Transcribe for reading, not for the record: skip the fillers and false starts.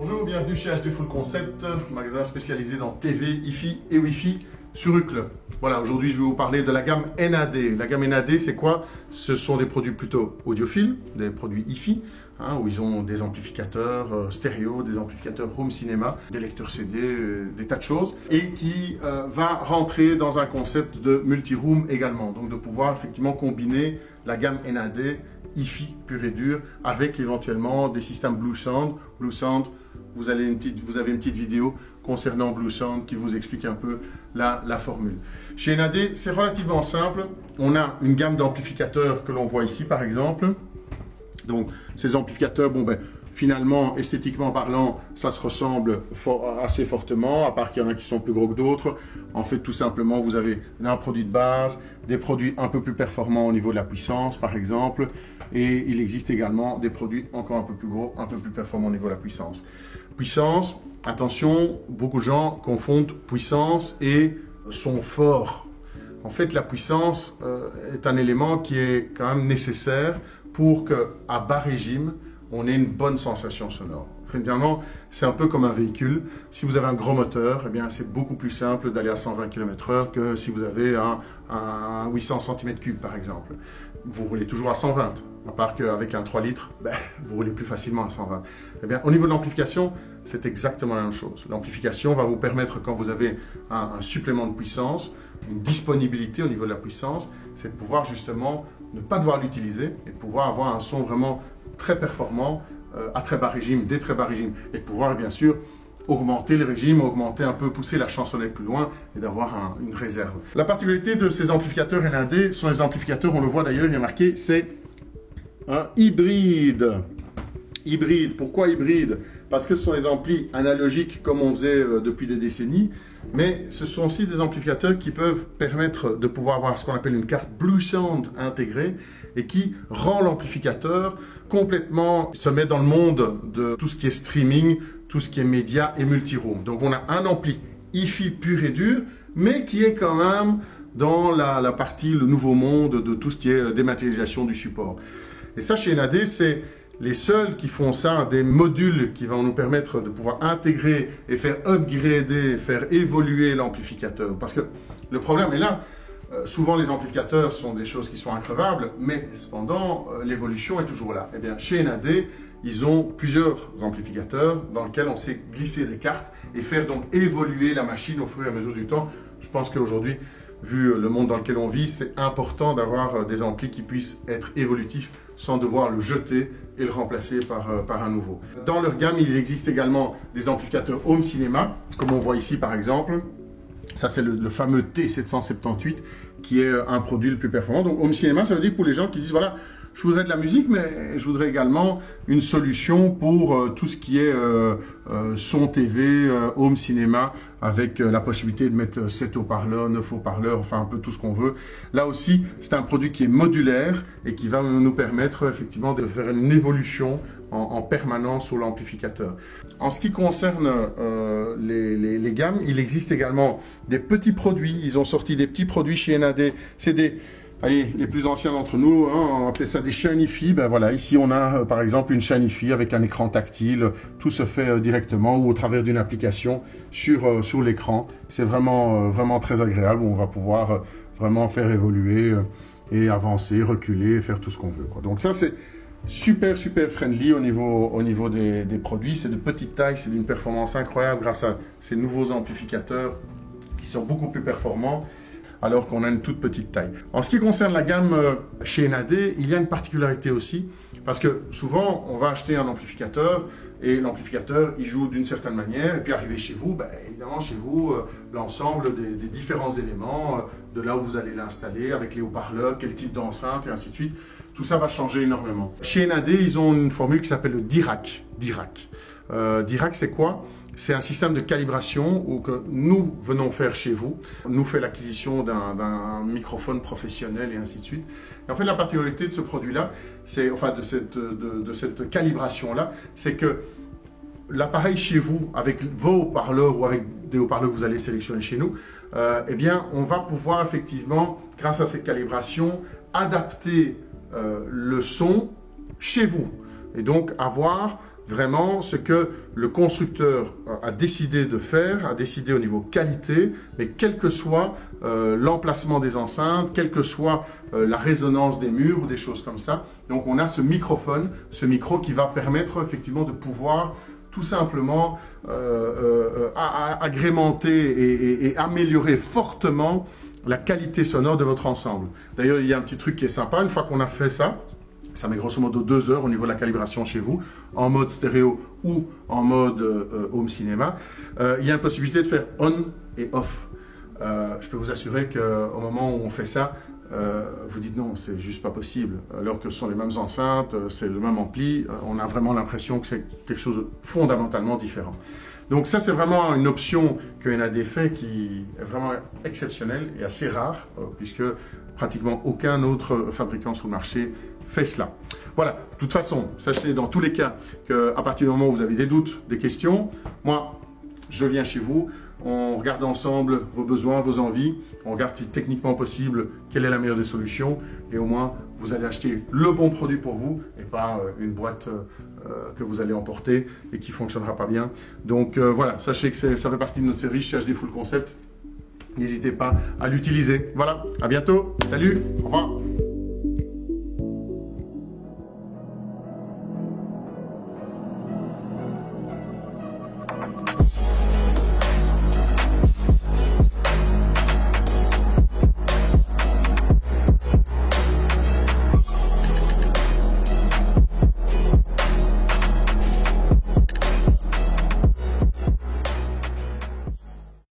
Bonjour, bienvenue chez HD Full Concept, magasin spécialisé dans TV, Hi-Fi et Wi-Fi sur Uccle. Voilà, aujourd'hui je vais vous parler de la gamme NAD. La gamme NAD, c'est quoi? Ce sont des produits plutôt audiophiles, des produits Hi-Fi, où ils ont des amplificateurs stéréo, des amplificateurs home cinéma, des lecteurs CD, des tas de choses, et qui va rentrer dans un concept de multi-room également, donc de pouvoir effectivement combiner la gamme NAD Hi-Fi pur et dur avec éventuellement des systèmes Bluesound. Bluesound, vous avez une petite vidéo concernant Bluesound qui vous explique un peu la formule. Chez NAD, c'est relativement simple. On a une gamme d'amplificateurs que l'on voit ici par exemple. Donc ces amplificateurs, finalement, esthétiquement parlant, ça se ressemble assez fortement, à part qu'il y en a qui sont plus gros que d'autres. En fait, tout simplement, vous avez un produit de base, des produits un peu plus performants au niveau de la puissance, par exemple, et il existe également des produits encore un peu plus gros, un peu plus performants au niveau de la puissance. Puissance, attention, beaucoup de gens confondent puissance et son fort. En fait, la puissance est un élément qui est quand même nécessaire pour qu'à bas régime, on ait une bonne sensation sonore. Finalement, c'est un peu comme un véhicule. Si vous avez un gros moteur, eh bien, c'est beaucoup plus simple d'aller à 120 km/h que si vous avez un 800 cm3 par exemple. Vous roulez toujours à 120, à part qu'avec un 3 litres, vous roulez plus facilement à 120. Eh bien, au niveau de l'amplification, c'est exactement la même chose. L'amplification va vous permettre, quand vous avez un supplément de puissance, une disponibilité au niveau de la puissance, c'est de pouvoir justement ne pas devoir l'utiliser et de pouvoir avoir un son vraiment très performant à très bas régime, des très bas régimes, et de pouvoir bien sûr augmenter le régime, augmenter un peu, pousser la chansonnette plus loin et d'avoir une réserve. La particularité de ces amplificateurs NAD sont les amplificateurs, on le voit d'ailleurs, il y a marqué, c'est un hybride. Hybride, pourquoi hybride? Parce que ce sont des amplis analogiques comme on faisait depuis des décennies, mais ce sont aussi des amplificateurs qui peuvent permettre de pouvoir avoir ce qu'on appelle une carte Bluesound intégrée et qui rend l'amplificateur complètement, se met dans le monde de tout ce qui est streaming, tout ce qui est média et multi-room. Donc on a un ampli Hi-Fi pur et dur, mais qui est quand même dans la partie, le nouveau monde de tout ce qui est dématérialisation du support. Et ça chez NAD, c'est les seuls qui font ça, des modules qui vont nous permettre de pouvoir intégrer et faire upgrader, faire évoluer l'amplificateur. Parce que le problème est là, souvent les amplificateurs sont des choses qui sont increvables, mais cependant l'évolution est toujours là. Eh bien chez NAD, ils ont plusieurs amplificateurs dans lesquels on sait glisser des cartes et faire donc évoluer la machine au fur et à mesure du temps. Je pense qu'aujourd'hui, vu le monde dans lequel on vit, c'est important d'avoir des amplis qui puissent être évolutifs sans devoir le jeter et le remplacer par un nouveau. Dans leur gamme, il existe également des amplificateurs home cinéma, comme on voit ici par exemple. Ça, c'est le fameux T778 qui est un produit le plus performant. Donc, home cinéma, ça veut dire pour les gens qui disent, voilà, je voudrais de la musique, mais je voudrais également une solution pour tout ce qui est son TV, home cinéma, avec la possibilité de mettre 7 haut-parleurs, 9 haut-parleurs, enfin un peu tout ce qu'on veut. Là aussi, c'est un produit qui est modulaire et qui va nous permettre effectivement de faire une évolution en permanence sur l'amplificateur. En ce qui concerne les gammes, il existe également des petits produits. Ils ont sorti des petits produits chez NAD. C'est allez, les plus anciens d'entre nous, on appelait ça des chaînes Hi-Fi. Ben voilà, ici on a par exemple une chaîne Hi-Fi avec un écran tactile. Tout se fait directement ou au travers d'une application sur l'écran. C'est vraiment très agréable. On va pouvoir vraiment faire évoluer et avancer, reculer, faire tout ce qu'on veut, quoi. Donc ça c'est super friendly au niveau des produits. C'est de petite taille, c'est d'une performance incroyable grâce à ces nouveaux amplificateurs qui sont beaucoup plus performants, alors qu'on a une toute petite taille. En ce qui concerne la gamme chez NAD, il y a une particularité aussi, parce que souvent, on va acheter un amplificateur, et l'amplificateur, il joue d'une certaine manière, et puis arrivé chez vous, évidemment, chez vous, l'ensemble des différents éléments, de là où vous allez l'installer, avec les haut-parleurs, quel type d'enceinte, et ainsi de suite, tout ça va changer énormément. Chez NAD, ils ont une formule qui s'appelle le Dirac. Dirac, c'est quoi? C'est un système de calibration que nous venons faire chez vous. On nous fait l'acquisition d'un microphone professionnel et ainsi de suite. Et en fait, la particularité de ce produit-là, de cette calibration-là, c'est que l'appareil chez vous, avec vos haut-parleurs ou avec des haut-parleurs que vous allez sélectionner chez nous, eh bien, on va pouvoir effectivement, grâce à cette calibration, adapter le son chez vous. Et donc avoir vraiment ce que le constructeur a décidé de faire, a décidé au niveau qualité, mais quel que soit l'emplacement des enceintes, quelle que soit la résonance des murs ou des choses comme ça. Donc on a ce microphone, ce micro qui va permettre effectivement de pouvoir tout simplement agrémenter et améliorer fortement la qualité sonore de votre ensemble. D'ailleurs, il y a un petit truc qui est sympa, une fois qu'on a fait ça, ça met grosso modo 2 heures au niveau de la calibration chez vous, en mode stéréo ou en mode home cinéma. Il y a une possibilité de faire on et off. Je peux vous assurer qu'au moment où on fait ça, vous dites non, c'est juste pas possible. Alors que ce sont les mêmes enceintes, c'est le même ampli, on a vraiment l'impression que c'est quelque chose de fondamentalement différent. Donc ça, c'est vraiment une option que NAD fait qui est vraiment exceptionnelle et assez rare, puisque pratiquement aucun autre fabricant sur le marché fait cela. Voilà, de toute façon, sachez dans tous les cas qu'à partir du moment où vous avez des doutes, des questions, moi, je viens chez vous, on regarde ensemble vos besoins, vos envies, on regarde si techniquement possible quelle est la meilleure des solutions, et au moins vous allez acheter le bon produit pour vous et pas une boîte que vous allez emporter et qui ne fonctionnera pas bien. Donc voilà, sachez que ça fait partie de notre service chez HD Full Concept. N'hésitez pas à l'utiliser. Voilà, à bientôt, salut, au revoir.